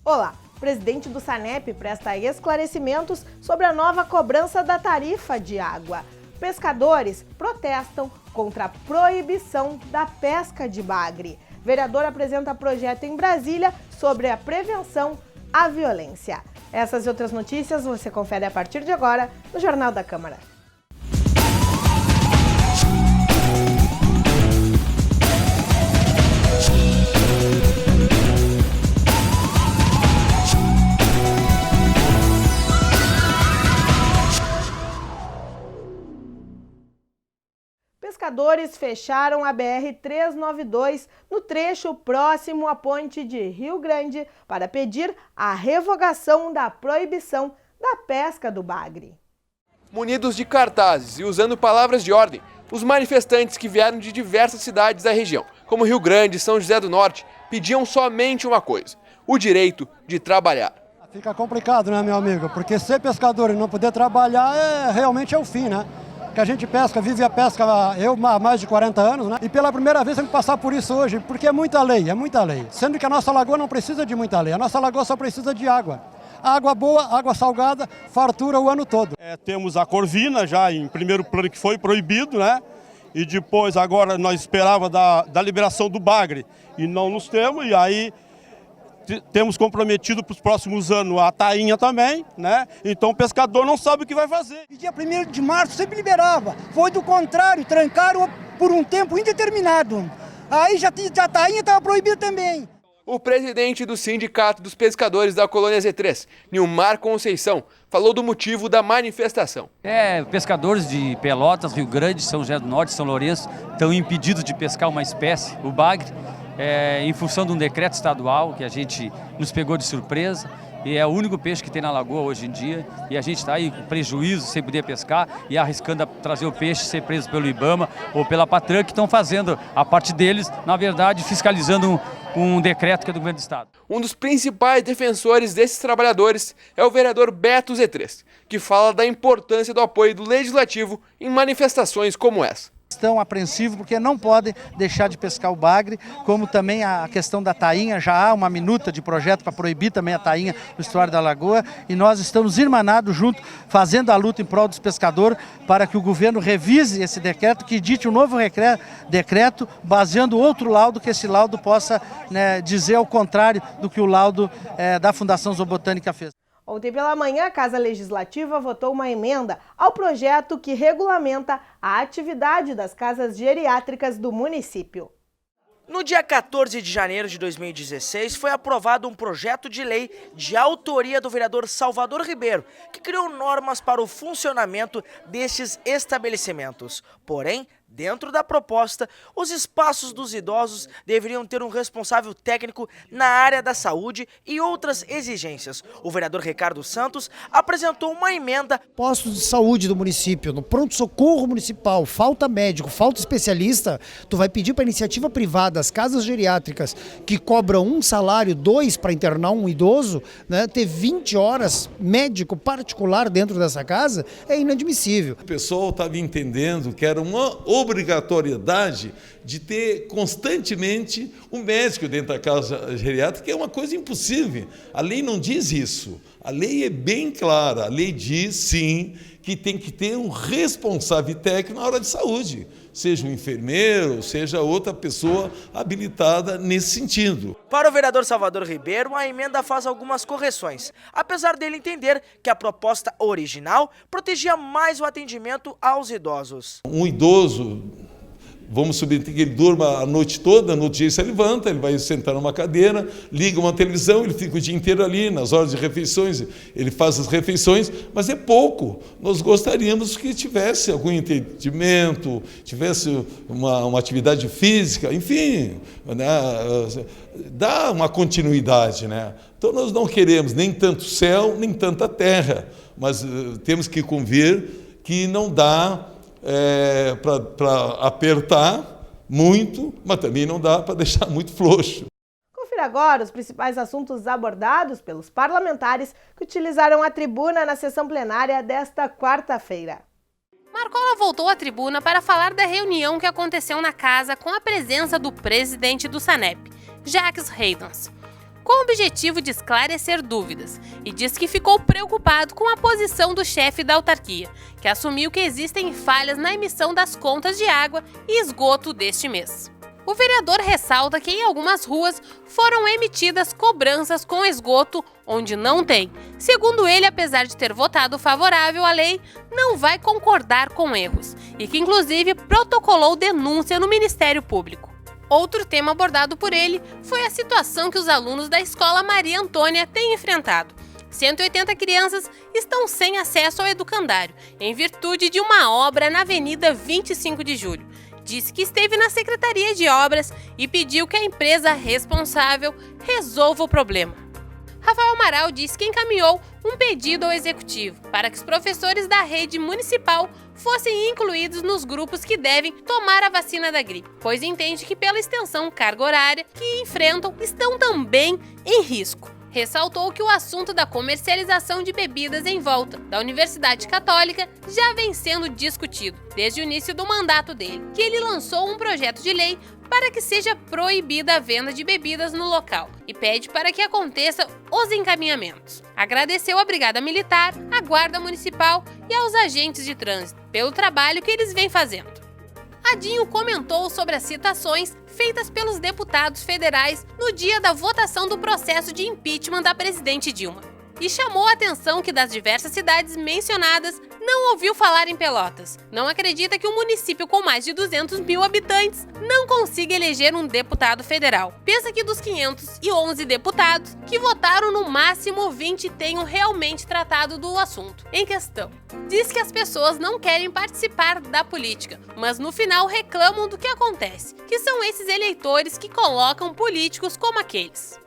Olá, o presidente do SANEP presta esclarecimentos sobre a nova cobrança da tarifa de água. Pescadores protestam contra a proibição da pesca de bagre. Vereador apresenta projeto em Brasília sobre a prevenção à violência. Essas e outras notícias você confere a partir de agora no Jornal da Câmara. Pescadores fecharam a BR-392 no trecho próximo à ponte de Rio Grande para pedir a revogação da proibição da pesca do bagre. Munidos de cartazes e usando palavras de ordem, os manifestantes que vieram de diversas cidades da região, como Rio Grande e São José do Norte, pediam somente uma coisa: o direito de trabalhar. Fica complicado, né, meu amigo? Porque ser pescador e não poder trabalhar realmente é o fim, né? Que a gente pesca, vive a pesca há mais de 40 anos, né? E pela primeira vez tem que passar por isso hoje, porque é muita lei. Sendo que a nossa lagoa não precisa de muita lei, a nossa lagoa só precisa de água. Água boa, água salgada, fartura o ano todo. Temos a corvina já em primeiro plano que foi proibido, né? E depois agora nós esperava da liberação do bagre e não nos temos, e aí temos comprometido para os próximos anos a tainha também, né? Então o pescador não sabe o que vai fazer. E dia 1º de março sempre liberava. Foi do contrário, trancaram por um tempo indeterminado. Aí já a tainha estava proibida também. O presidente do Sindicato dos Pescadores da Colônia Z3, Nilmar Conceição, falou do motivo da manifestação. Pescadores de Pelotas, Rio Grande, São José do Norte, São Lourenço, estão impedidos de pescar uma espécie, o bagre, em função de um decreto estadual que a gente nos pegou de surpresa. E é o único peixe que tem na lagoa hoje em dia, e a gente está aí com prejuízo, sem poder pescar, e arriscando a trazer o peixe, ser preso pelo IBAMA ou pela Patran, que estão fazendo a parte deles, na verdade, fiscalizando um decreto que é do governo do estado. Um dos principais defensores desses trabalhadores é o vereador Beto Z3, que fala da importância do apoio do Legislativo em manifestações como essa. Estão apreensivos porque não podem deixar de pescar o bagre, como também a questão da tainha, já há uma minuta de projeto para proibir também a tainha no estuário da lagoa, e nós estamos irmanados junto, fazendo a luta em prol dos pescadores, para que o governo revise esse decreto, que dite um novo decreto, baseando outro laudo, que esse laudo possa, né, dizer ao contrário do que o laudo da Fundação Zoobotânica fez. Ontem pela manhã, a Casa Legislativa votou uma emenda ao projeto que regulamenta a atividade das casas geriátricas do município. No dia 14 de janeiro de 2016, foi aprovado um projeto de lei de autoria do vereador Salvador Ribeiro, que criou normas para o funcionamento destes estabelecimentos. Porém, dentro da proposta, os espaços dos idosos deveriam ter um responsável técnico na área da saúde e outras exigências. O vereador Ricardo Santos apresentou uma emenda. Postos de saúde do município, no pronto-socorro municipal, falta médico, falta especialista, tu vai pedir para a iniciativa privada, as casas geriátricas, que cobram um salário, 2 para internar um idoso, né, ter 20 horas médico particular dentro dessa casa, é inadmissível. O pessoal estava entendendo que era uma obrigatoriedade de ter constantemente um médico dentro da casa geriátrica, que é uma coisa impossível. A lei não diz isso. A lei é bem clara. A lei diz, sim, que tem que ter um responsável técnico na área de saúde, seja um enfermeiro, seja outra pessoa habilitada nesse sentido. Para o vereador Salvador Ribeiro, a emenda faz algumas correções, apesar dele entender que a proposta original protegia mais o atendimento aos idosos. Um idoso, vamos submeter que ele durma a noite toda, no outro dia ele se levanta, ele vai sentar numa cadeira, liga uma televisão, ele fica o dia inteiro ali, nas horas de refeições, ele faz as refeições, mas é pouco. Nós gostaríamos que tivesse algum entendimento, tivesse uma atividade física, enfim, né, dá uma continuidade, né? Então nós não queremos nem tanto céu, nem tanta terra, mas temos que convir que não dá para apertar muito, mas também não dá para deixar muito frouxo. Confira agora os principais assuntos abordados pelos parlamentares que utilizaram a tribuna na sessão plenária desta quarta-feira. Marcola voltou à tribuna para falar da reunião que aconteceu na casa com a presença do presidente do SANEP, Jacques Reydons. com o objetivo de esclarecer dúvidas, e diz que ficou preocupado com a posição do chefe da autarquia, que assumiu que existem falhas na emissão das contas de água e esgoto deste mês. O vereador ressalta que em algumas ruas foram emitidas cobranças com esgoto onde não tem. Segundo ele, apesar de ter votado favorável à lei, não vai concordar com erros e que inclusive protocolou denúncia no Ministério Público. Outro tema abordado por ele foi a situação que os alunos da Escola Maria Antônia têm enfrentado. 180 crianças estão sem acesso ao educandário, em virtude de uma obra na Avenida 25 de Julho. Disse que esteve na Secretaria de Obras e pediu que a empresa responsável resolva o problema. Rafael Amaral disse que encaminhou um pedido ao Executivo para que os professores da rede municipal fossem incluídos nos grupos que devem tomar a vacina da gripe, pois entende que pela extensão carga horária que enfrentam estão também em risco. Ressaltou que o assunto da comercialização de bebidas em volta da Universidade Católica já vem sendo discutido desde o início do mandato dele, que ele lançou um projeto de lei para que seja proibida a venda de bebidas no local e pede para que aconteçam os encaminhamentos. Agradeceu à Brigada Militar, à Guarda Municipal e aos agentes de trânsito pelo trabalho que eles vêm fazendo. Adinho comentou sobre as citações feitas pelos deputados federais no dia da votação do processo de impeachment da presidente Dilma. E chamou a atenção que das diversas cidades mencionadas não ouviu falar em Pelotas. Não acredita que um município com mais de 200 mil habitantes não consiga eleger um deputado federal. Pensa que dos 511 deputados que votaram, no máximo 20 tenham realmente tratado do assunto em questão. Diz que as pessoas não querem participar da política, mas no final reclamam do que acontece, que são esses eleitores que colocam políticos como aqueles.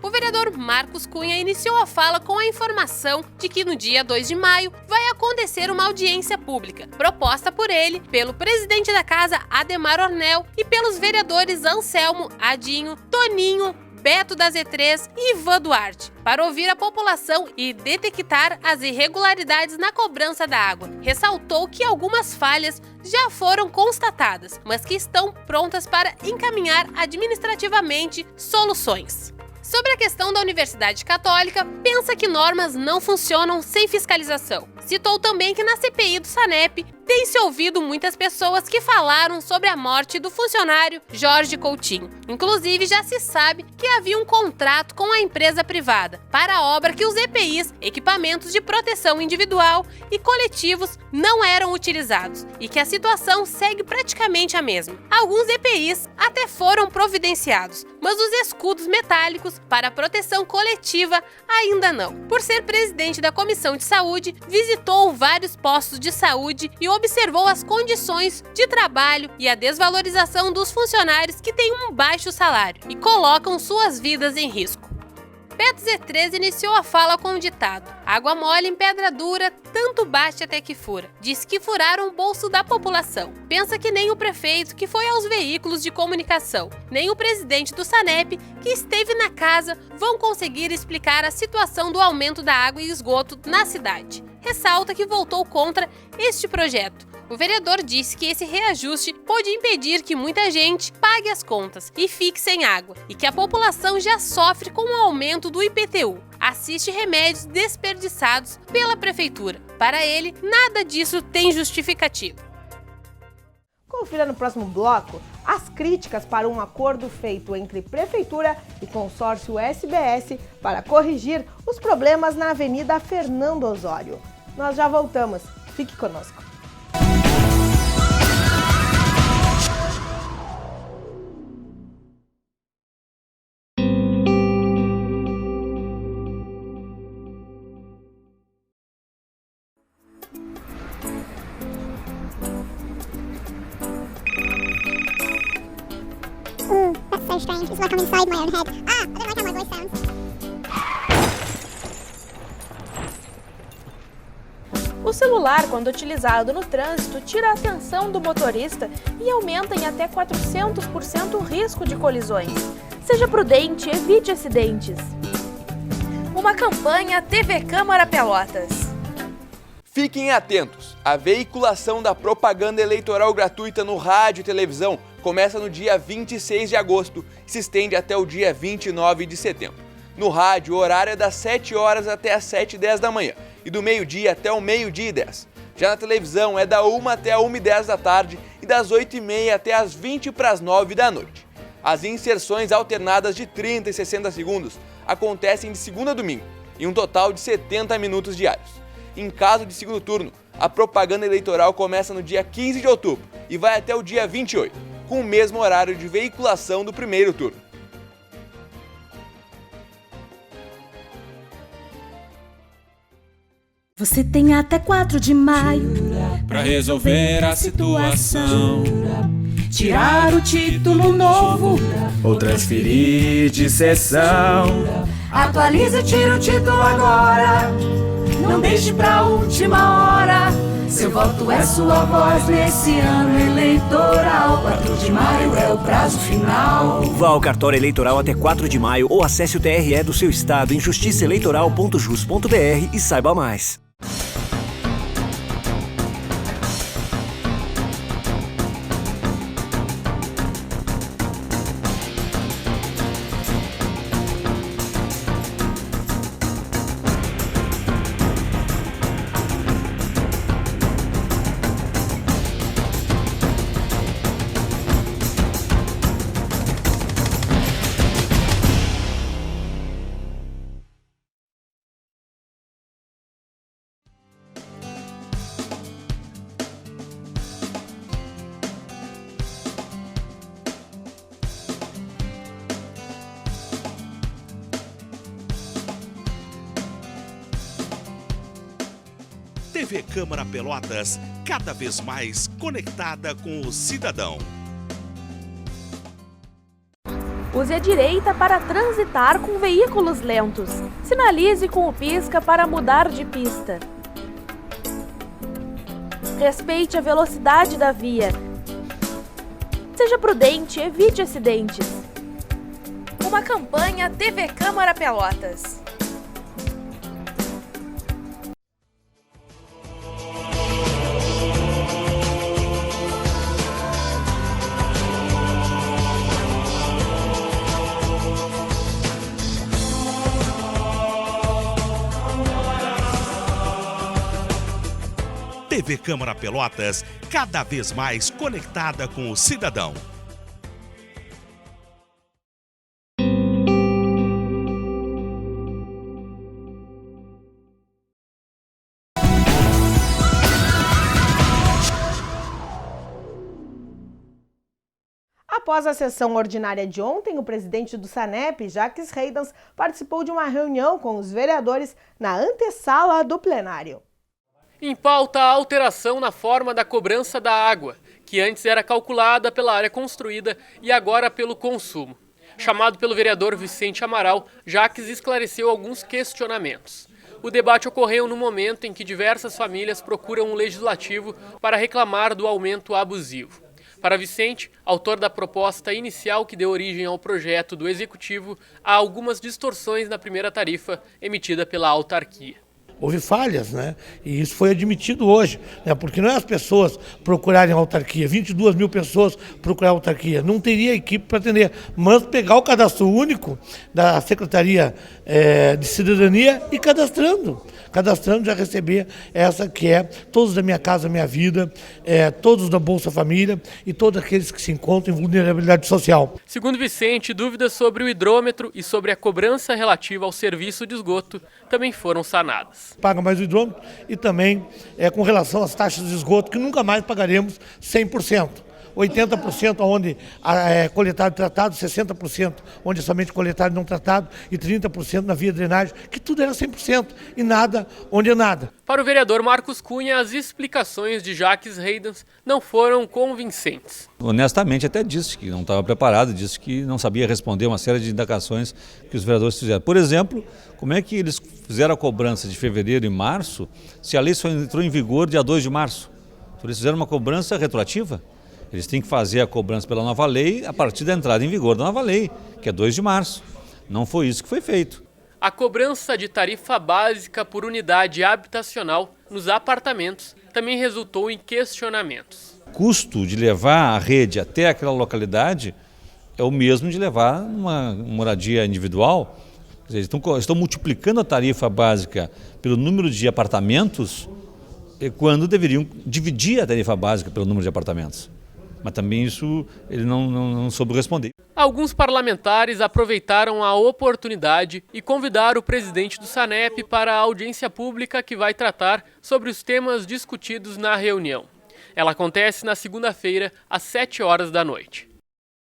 O vereador Marcos Cunha iniciou a fala com a informação de que no dia 2 de maio vai acontecer uma audiência pública, proposta por ele, pelo presidente da casa, Ademar Ornel, e pelos vereadores Anselmo, Adinho, Toninho, Beto da Z3 e Ivan Duarte, para ouvir a população e detectar as irregularidades na cobrança da água. Ressaltou que algumas falhas já foram constatadas, mas que estão prontas para encaminhar administrativamente soluções. Sobre a questão da Universidade Católica, pensa que normas não funcionam sem fiscalização. Citou também que na CPI do SANEP tem-se ouvido muitas pessoas que falaram sobre a morte do funcionário Jorge Coutinho. Inclusive, já se sabe que havia um contrato com a empresa privada para a obra que os EPIs, equipamentos de proteção individual e coletivos, não eram utilizados e que a situação segue praticamente a mesma. Alguns EPIs até foram providenciados, mas os escudos metálicos para proteção coletiva ainda não. Por ser presidente da Comissão de Saúde, visitou vários postos de saúde e observou as condições de trabalho e a desvalorização dos funcionários que têm um baixo salário e colocam suas vidas em risco. Beto Z3 iniciou a fala com um ditado: água mole em pedra dura, tanto bate até que fura. Diz que furaram o bolso da população. Pensa que nem o prefeito, que foi aos veículos de comunicação, nem o presidente do SANEP, que esteve na casa, vão conseguir explicar a situação do aumento da água e esgoto na cidade. Ressalta que votou contra este projeto. O vereador disse que esse reajuste pode impedir que muita gente pague as contas e fique sem água, e que a população já sofre com o aumento do IPTU. Assiste remédios desperdiçados pela prefeitura. Para ele, nada disso tem justificativa. Confira no próximo bloco as críticas para um acordo feito entre Prefeitura e consórcio SBS para corrigir os problemas na Avenida Fernando Osório. Nós já voltamos. Fique conosco. That's so strange. It's like I'm inside my own head. I don't like how my voice sounds. O celular, quando utilizado no trânsito, tira a atenção do motorista e aumenta em até 400% o risco de colisões. Seja prudente, evite acidentes. Uma campanha TV Câmara Pelotas. Fiquem atentos, a veiculação da propaganda eleitoral gratuita no rádio e televisão começa no dia 26 de agosto e se estende até o dia 29 de setembro. No rádio, o horário é das 7 horas até as 7h10 da manhã e do meio-dia até o meio-dia e 10. Já na televisão é da 1 até a 1h10 da tarde e das 8h30 até as 20h09 da noite. As inserções alternadas de 30 e 60 segundos acontecem de segunda a domingo, em um total de 70 minutos diários. Em caso de segundo turno, a propaganda eleitoral começa no dia 15 de outubro e vai até o dia 28, com o mesmo horário de veiculação do primeiro turno. Você tem até 4 de maio pra resolver a situação, tirar o título novo ou transferir de seção. Atualize e tira o título agora, não deixe pra última hora. Seu voto é sua voz nesse ano eleitoral. 4 de maio é o prazo final. Vá ao cartório eleitoral até 4 de maio ou acesse o TRE do seu estado em justiçaeleitoral.jus.br e saiba mais. TV Câmara Pelotas, cada vez mais conectada com o cidadão. Use a direita para transitar com veículos lentos. Sinalize com o pisca para mudar de pista. Respeite a velocidade da via. Seja prudente, evite acidentes. Uma campanha TV Câmara Pelotas. TV Câmara Pelotas, cada vez mais conectada com o cidadão. Após a sessão ordinária de ontem, o presidente do SANEP, Jacques Reydans, participou de uma reunião com os vereadores na antessala do plenário. Em pauta, a alteração na forma da cobrança da água, que antes era calculada pela área construída e agora pelo consumo. Chamado pelo vereador Vicente Amaral, Jacques esclareceu alguns questionamentos. O debate ocorreu no momento em que diversas famílias procuram o legislativo para reclamar do aumento abusivo. Para Vicente, autor da proposta inicial que deu origem ao projeto do Executivo, há algumas distorções na primeira tarifa emitida pela autarquia. Houve falhas, né? E isso foi admitido hoje, né? Porque não é as pessoas procurarem a autarquia, 22 mil pessoas procurar a autarquia, não teria equipe para atender, mas pegar o cadastro único da Secretaria de Cidadania e cadastrando já receber essa que é todos da Minha Casa Minha Vida, todos da Bolsa Família e todos aqueles que se encontram em vulnerabilidade social. Segundo Vicente, dúvidas sobre o hidrômetro e sobre a cobrança relativa ao serviço de esgoto também foram sanadas. Paga mais o hidrômetro e também com relação às taxas de esgoto, que nunca mais pagaremos 100%. 80% onde é coletado e tratado, 60% onde é somente coletado e não tratado e 30% na via drenagem, que tudo era 100% e nada onde é nada. Para o vereador Marcos Cunha, as explicações de Jacques Reydans não foram convincentes. Honestamente até disse que não estava preparado, disse que não sabia responder uma série de indagações que os vereadores fizeram. Por exemplo, como é que eles fizeram a cobrança de fevereiro e março se a lei só entrou em vigor dia 2 de março? Eles fizeram uma cobrança retroativa. Eles têm que fazer a cobrança pela nova lei a partir da entrada em vigor da nova lei, que é 2 de março. Não foi isso que foi feito. A cobrança de tarifa básica por unidade habitacional nos apartamentos também resultou em questionamentos. O custo de levar a rede até aquela localidade é o mesmo de levar uma moradia individual. Quer dizer, estão multiplicando a tarifa básica pelo número de apartamentos quando deveriam dividir a tarifa básica pelo número de apartamentos. Mas também isso ele não soube responder. Alguns parlamentares aproveitaram a oportunidade e convidaram o presidente do SANEP para a audiência pública que vai tratar sobre os temas discutidos na reunião. Ela acontece na segunda-feira, às 7 horas da noite.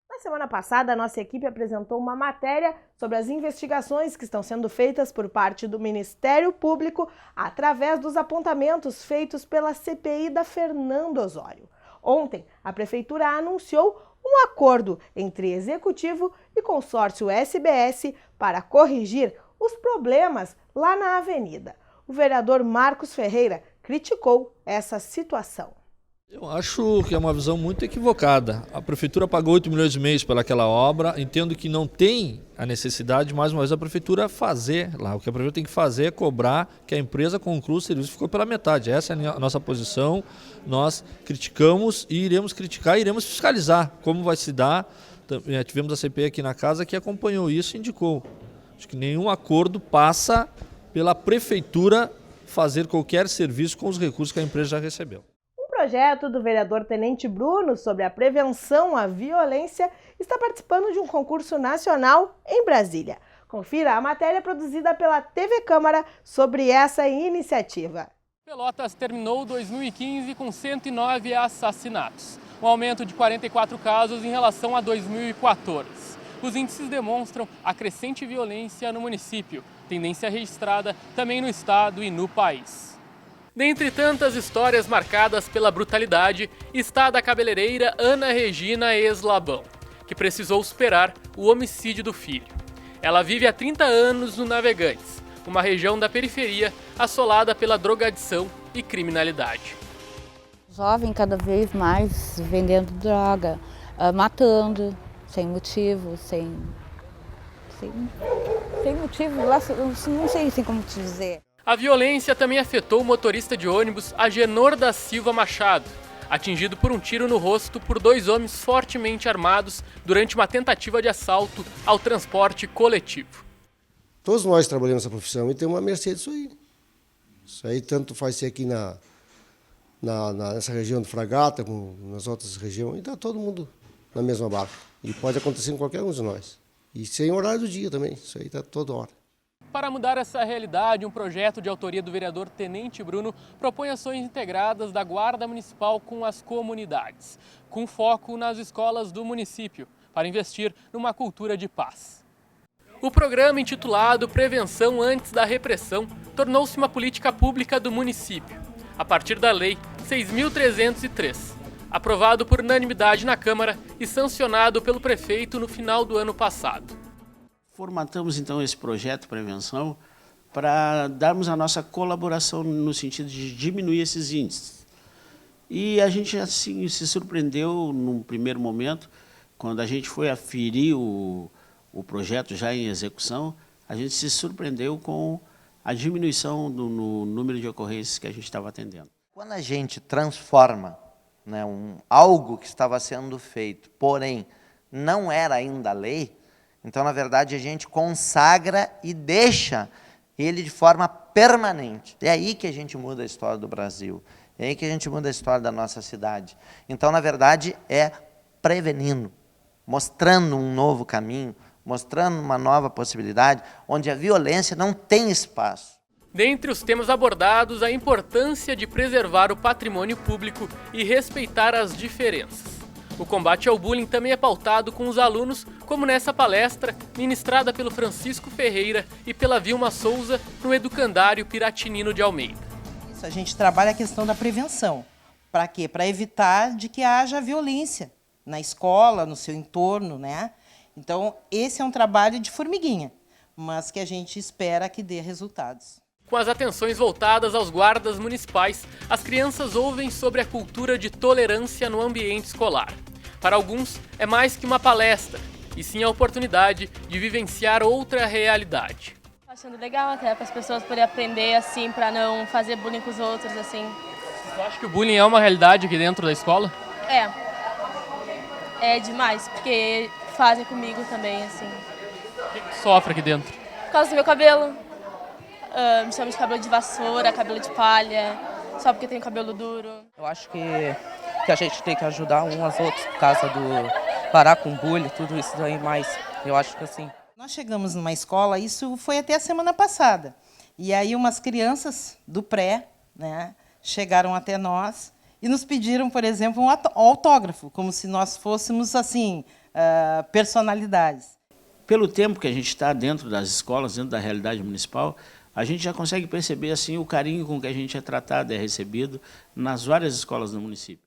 Na semana passada, a nossa equipe apresentou uma matéria sobre as investigações que estão sendo feitas por parte do Ministério Público através dos apontamentos feitos pela CPI da Fernando Osório. Ontem, a Prefeitura anunciou um acordo entre Executivo e consórcio SBS para corrigir os problemas lá na Avenida. O vereador Marcos Ferreira criticou essa situação. Eu acho que é uma visão muito equivocada. A Prefeitura pagou 8 milhões e meio pelaquela obra, entendo que não tem a necessidade, mais uma vez, a Prefeitura fazer lá. O que a Prefeitura tem que fazer é cobrar que a empresa conclua o serviço, ficou pela metade. Essa é a nossa posição, nós criticamos e iremos criticar e iremos fiscalizar como vai se dar. Tivemos a CPI aqui na casa que acompanhou isso e indicou. Acho que nenhum acordo passa pela Prefeitura fazer qualquer serviço com os recursos que a empresa já recebeu. O projeto do vereador Tenente Bruno sobre a prevenção à violência está participando de um concurso nacional em Brasília. Confira a matéria produzida pela TV Câmara sobre essa iniciativa. Pelotas terminou 2015 com 109 assassinatos, um aumento de 44 casos em relação a 2014. Os índices demonstram a crescente violência no município, tendência registrada também no estado e no país. Dentre tantas histórias marcadas pela brutalidade, está a da cabeleireira Ana Regina Eslabão, que precisou superar o homicídio do filho. Ela vive há 30 anos no Navegantes, uma região da periferia assolada pela drogadição e criminalidade. Jovem cada vez mais vendendo droga, matando, sem motivo, sem motivo, não sei assim como te dizer. A violência também afetou o motorista de ônibus Agenor da Silva Machado, atingido por um tiro no rosto por 2 homens fortemente armados durante uma tentativa de assalto ao transporte coletivo. Todos nós trabalhamos nessa profissão e temos uma mercê disso aí. Isso aí tanto faz ser aqui nessa região de Fragata, como nas outras regiões, e está todo mundo na mesma barca. E pode acontecer em qualquer um de nós. E sem horário do dia também, isso aí está toda hora. Para mudar essa realidade, um projeto de autoria do vereador Tenente Bruno propõe ações integradas da Guarda Municipal com as comunidades, com foco nas escolas do município, para investir numa cultura de paz. O programa, intitulado Prevenção antes da Repressão, tornou-se uma política pública do município, a partir da Lei 6.303, aprovado por unanimidade na Câmara e sancionado pelo prefeito no final do ano passado. Formatamos então esse projeto de prevenção para darmos a nossa colaboração no sentido de diminuir esses índices. E a gente assim se surpreendeu num primeiro momento, quando a gente foi aferir o projeto já em execução, a gente se surpreendeu com a diminuição no número de ocorrências que a gente estava atendendo. Quando a gente transforma, né, algo que estava sendo feito, porém não era ainda lei, então, na verdade, a gente consagra e deixa ele de forma permanente. É aí que a gente muda a história do Brasil, é aí que a gente muda a história da nossa cidade. Então, na verdade, é prevenindo, mostrando um novo caminho, mostrando uma nova possibilidade, onde a violência não tem espaço. Dentre os temas abordados, a importância de preservar o patrimônio público e respeitar as diferenças. O combate ao bullying também é pautado com os alunos, como nessa palestra, ministrada pelo Francisco Ferreira e pela Vilma Souza, no Educandário Piratinino de Almeida. A gente trabalha a questão da prevenção. Para quê? Para evitar de que haja violência na escola, no seu entorno, né? Então, esse é um trabalho de formiguinha, mas que a gente espera que dê resultados. Com as atenções voltadas aos guardas municipais, as crianças ouvem sobre a cultura de tolerância no ambiente escolar. Para alguns, é mais que uma palestra, e sim a oportunidade de vivenciar outra realidade. Estou achando legal até para as pessoas poderem aprender assim, para não fazer bullying com os outros, assim. Você acha que o bullying é uma realidade aqui dentro da escola? É demais, porque fazem comigo também, assim. O que sofre aqui dentro? Por causa do meu cabelo. Me chama de cabelo de vassoura, cabelo de palha, só porque tenho cabelo duro. Eu acho que a gente tem que ajudar uns aos outros por causa do parar com bullying, tudo isso daí mais. Eu acho que assim. Nós chegamos numa escola, isso foi até a semana passada, e aí umas crianças do pré, né, chegaram até nós e nos pediram, por exemplo, um autógrafo, como se nós fôssemos assim personalidades. Pelo tempo que a gente está dentro das escolas, dentro da realidade municipal, a gente já consegue perceber assim o carinho com que a gente é tratado, é recebido nas várias escolas do município.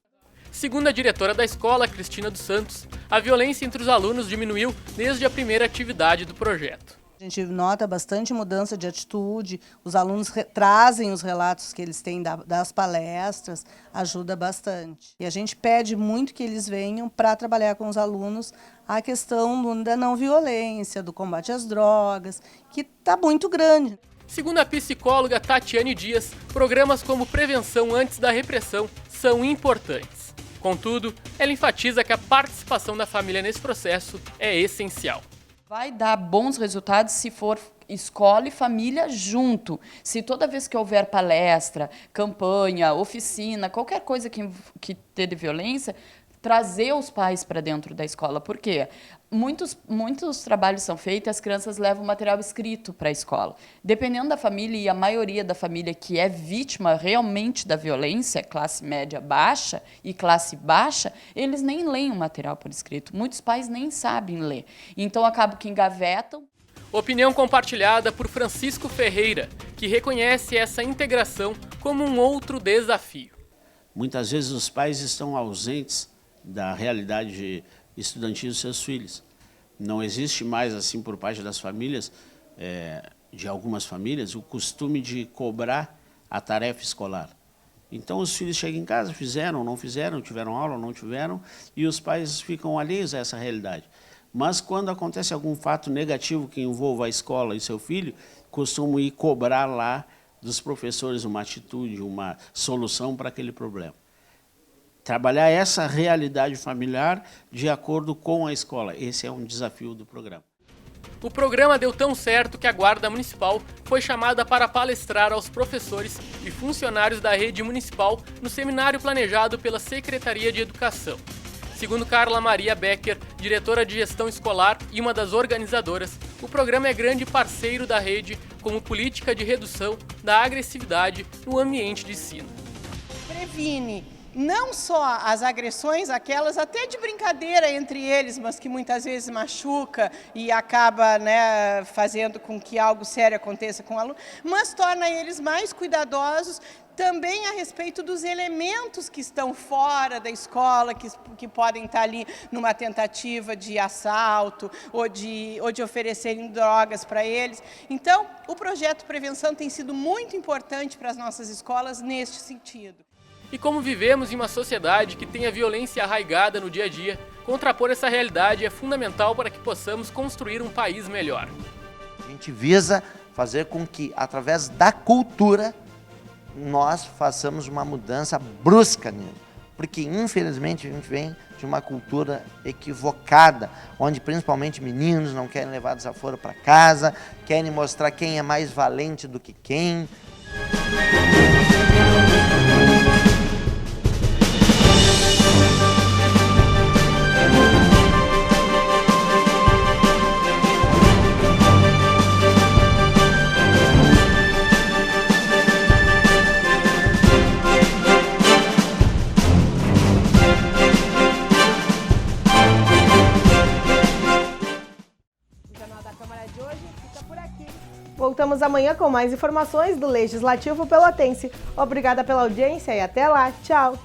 Segundo a diretora da escola, Cristina dos Santos, a violência entre os alunos diminuiu desde a primeira atividade do projeto. A gente nota bastante mudança de atitude, os alunos trazem os relatos que eles têm das palestras, ajuda bastante. E a gente pede muito que eles venham para trabalhar com os alunos a questão da não violência, do combate às drogas, que está muito grande. Segundo a psicóloga Tatiane Dias, programas como prevenção antes da repressão são importantes. Contudo, ela enfatiza que a participação da família nesse processo é essencial. Vai dar bons resultados se for escola e família junto. Se toda vez que houver palestra, campanha, oficina, qualquer coisa que ter de violência, trazer os pais para dentro da escola. Por quê? Muitos trabalhos são feitos e as crianças levam material escrito para a escola. Dependendo da família, e a maioria da família que é vítima realmente da violência, classe média baixa e classe baixa, eles nem leem o material por escrito. Muitos pais nem sabem ler. Então, acabam que engavetam. Opinião compartilhada por Francisco Ferreira, que reconhece essa integração como um outro desafio. Muitas vezes os pais estão ausentes da realidade estudantil dos seus filhos. Não existe mais, assim, por parte das famílias, de algumas famílias, o costume de cobrar a tarefa escolar. Então, os filhos chegam em casa, fizeram, não fizeram, tiveram aula, não tiveram, e os pais ficam alheios a essa realidade. Mas, quando acontece algum fato negativo que envolva a escola e seu filho, costumam ir cobrar lá dos professores uma atitude, uma solução para aquele problema. Trabalhar essa realidade familiar de acordo com a escola. Esse é um desafio do programa. O programa deu tão certo que a Guarda Municipal foi chamada para palestrar aos professores e funcionários da rede municipal no seminário planejado pela Secretaria de Educação. Segundo Carla Maria Becker, diretora de gestão escolar e uma das organizadoras, o programa é grande parceiro da rede como política de redução da agressividade no ambiente de ensino. Previne não só as agressões, aquelas até de brincadeira entre eles, mas que muitas vezes machuca e acaba, né, fazendo com que algo sério aconteça com o aluno, mas torna eles mais cuidadosos também a respeito dos elementos que estão fora da escola, que podem estar ali numa tentativa de assalto ou de oferecerem drogas para eles. Então, o projeto Prevenção tem sido muito importante para as nossas escolas neste sentido. E como vivemos em uma sociedade que tem a violência arraigada no dia a dia, contrapor essa realidade é fundamental para que possamos construir um país melhor. A gente visa fazer com que, através da cultura, nós façamos uma mudança brusca nele. Porque, infelizmente, a gente vem de uma cultura equivocada, onde principalmente meninos não querem levar desaforo para casa, querem mostrar quem é mais valente do que quem. Voltamos amanhã com mais informações do Legislativo Pelotense. Obrigada pela audiência e até lá. Tchau!